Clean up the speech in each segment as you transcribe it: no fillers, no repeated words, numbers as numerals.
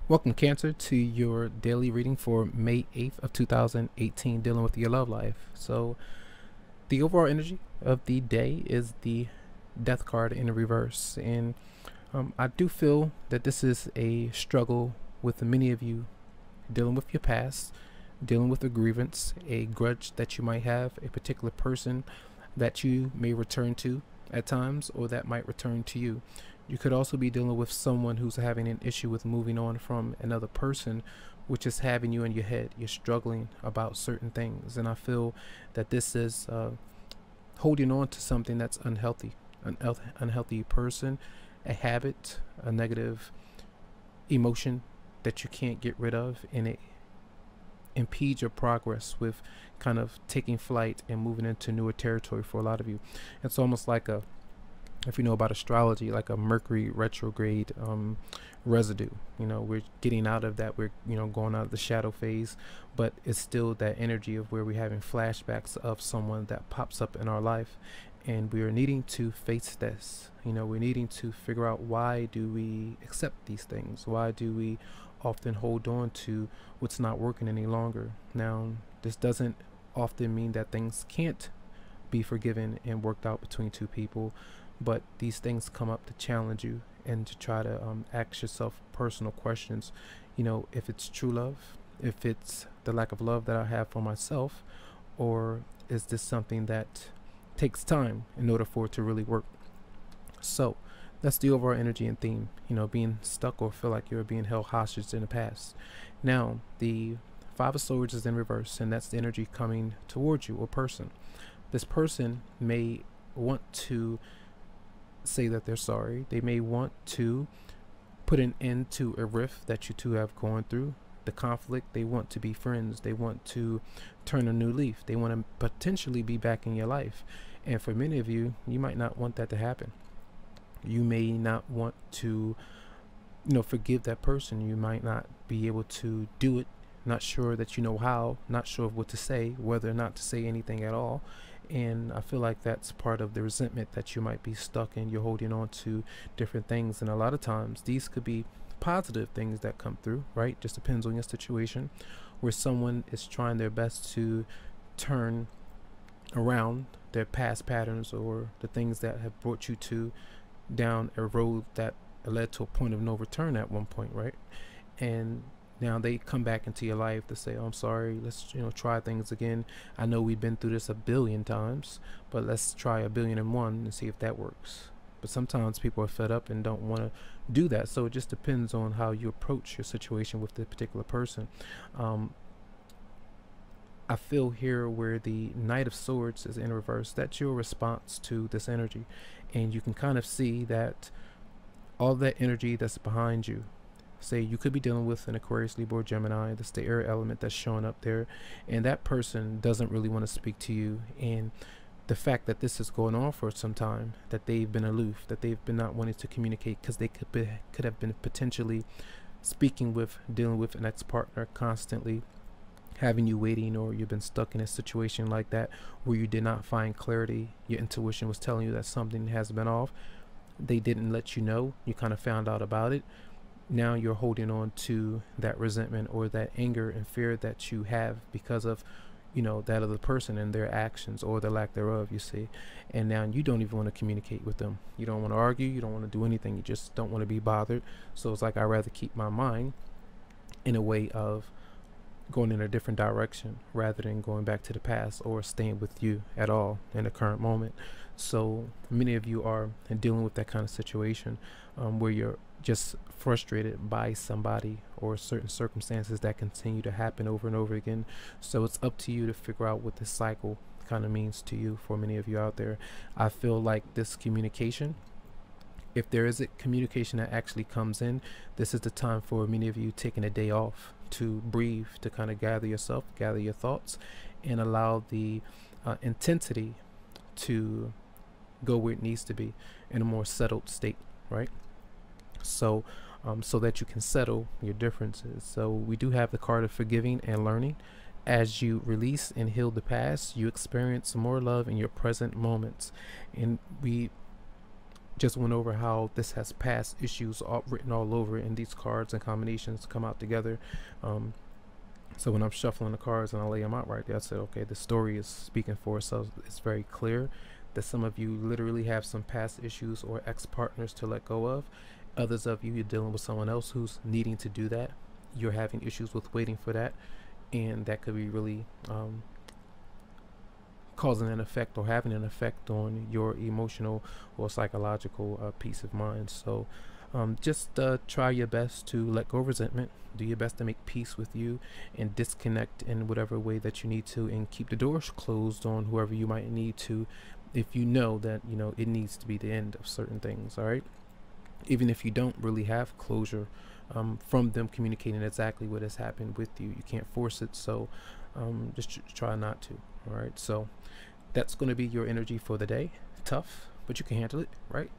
Welcome, Cancer, to your daily reading for May 8th of 2018, dealing with your love life. So the overall energy of the day is the Death card in reverse. And I do feel that this is a struggle with many of you dealing with your past, dealing with a grievance, a grudge that you might have, a particular person that you may return to at times, or that might return to you. You could also be dealing with someone who's having an issue with moving on from another person, which is having you in your head. You're struggling about certain things, and I feel that this is holding on to something that's unhealthy, an unhealthy person, a habit, a negative emotion that you can't get rid of, and it impedes your progress with kind of taking flight and moving into newer territory for a lot of you. It's almost like a, if you know about astrology, like a Mercury retrograde residue. We're getting out of that. We're going out of the shadow phase, but it's still that energy of where we're having flashbacks of someone that pops up in our life, and we are needing to face this. We're needing to figure out, why do we accept these things? Why do we often hold on to what's not working any longer? Now, this doesn't often mean that things can't be forgiven and worked out between two people, but these things come up to challenge you and to try to ask yourself personal questions. If it's true love, if it's the lack of love that I have for myself, or is this something that takes time in order for it to really work? So that's the overall energy and theme, being stuck or feel like you're being held hostage in the past. Now, the Five of Swords is in reverse, and that's the energy coming towards you, or person. This person may want to say that they're sorry. They may want to put an end to a rift that you two have gone through, the conflict. They want to be friends. They want to turn a new leaf. They want to potentially be back in your life. And for many of you, you might not want that to happen. You may not want to forgive that person. You might not be able to do it. Not sure that you know how, not sure of what to say, whether or not to say anything at all. And I feel like that's part of the resentment that you might be stuck in. You're holding on to different things, and a lot of times these could be positive things that come through, right? Just depends on your situation, where someone is trying their best to turn around their past patterns, or the things that have brought you to down a road that led to a point of no return at one point, right? And now they come back into your life to say, oh, I'm sorry, let's try things again. I know we've been through this a billion times, but let's try 1,000,001 and see if that works. But sometimes people are fed up and don't want to do that. So it just depends on how you approach your situation with the particular person. I feel here where the Knight of Swords is in reverse, that's your response to this energy. And you can kind of see that all that energy that's behind you, say you could be dealing with an Aquarius, Libra, or Gemini. That's the air element that's showing up there, and that person doesn't really want to speak to you. And the fact that this is going on for some time, that they've been aloof, that they've been not wanting to communicate, because they could have been potentially dealing with an ex-partner, constantly having you waiting, or you've been stuck in a situation like that where you did not find clarity. Your intuition was telling you that something has been off. They didn't let you know. You kind of found out about it. Now you're holding on to that resentment or that anger and fear that you have because of that other person and their actions, or the lack thereof, you see. And now you don't even want to communicate with them. You don't want to argue. You don't want to do anything. You just don't want to be bothered. So it's like, I'd rather keep my mind in a way of going in a different direction rather than going back to the past or staying with you at all in the current moment. So many of you are dealing with that kind of situation, where you're just frustrated by somebody or certain circumstances that continue to happen over and over again. So it's up to you to figure out what this cycle kind of means to you. For many of you out there, I feel like this communication, if there is a communication that actually comes in, this is the time for many of you taking a day off to breathe, to kind of gather yourself, gather your thoughts, and allow the intensity to go where it needs to be in a more settled state, right? So so that you can settle your differences. So we do have the card of forgiving and learning. As you release and heal the past, you experience more love in your present moments. And just went over how this has past issues written all over it, and these cards and combinations come out together. So when I'm shuffling the cards and I lay them out right there, I said, okay, the story is speaking for itself. It's very clear that some of you literally have some past issues or ex-partners to let go of. Others of you, you're dealing with someone else who's needing to do that. You're having issues with waiting for that, and that could be really causing an effect or having an effect on your emotional or psychological peace of mind. So just try your best to let go of resentment, do your best to make peace with you, and disconnect in whatever way that you need to, and keep the doors closed on whoever you might need to, if you know that it needs to be the end of certain things. All right, even if you don't really have closure from them communicating exactly what has happened with you, you can't force it. So just try not to. All right, so that's going to be your energy for the day. Tough, but you can handle it, right?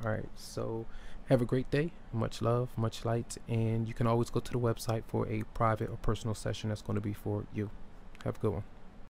All right, so have a great day. Much love, much light, and you can always go to the website for a private or personal session that's going to be for you. Have a good one.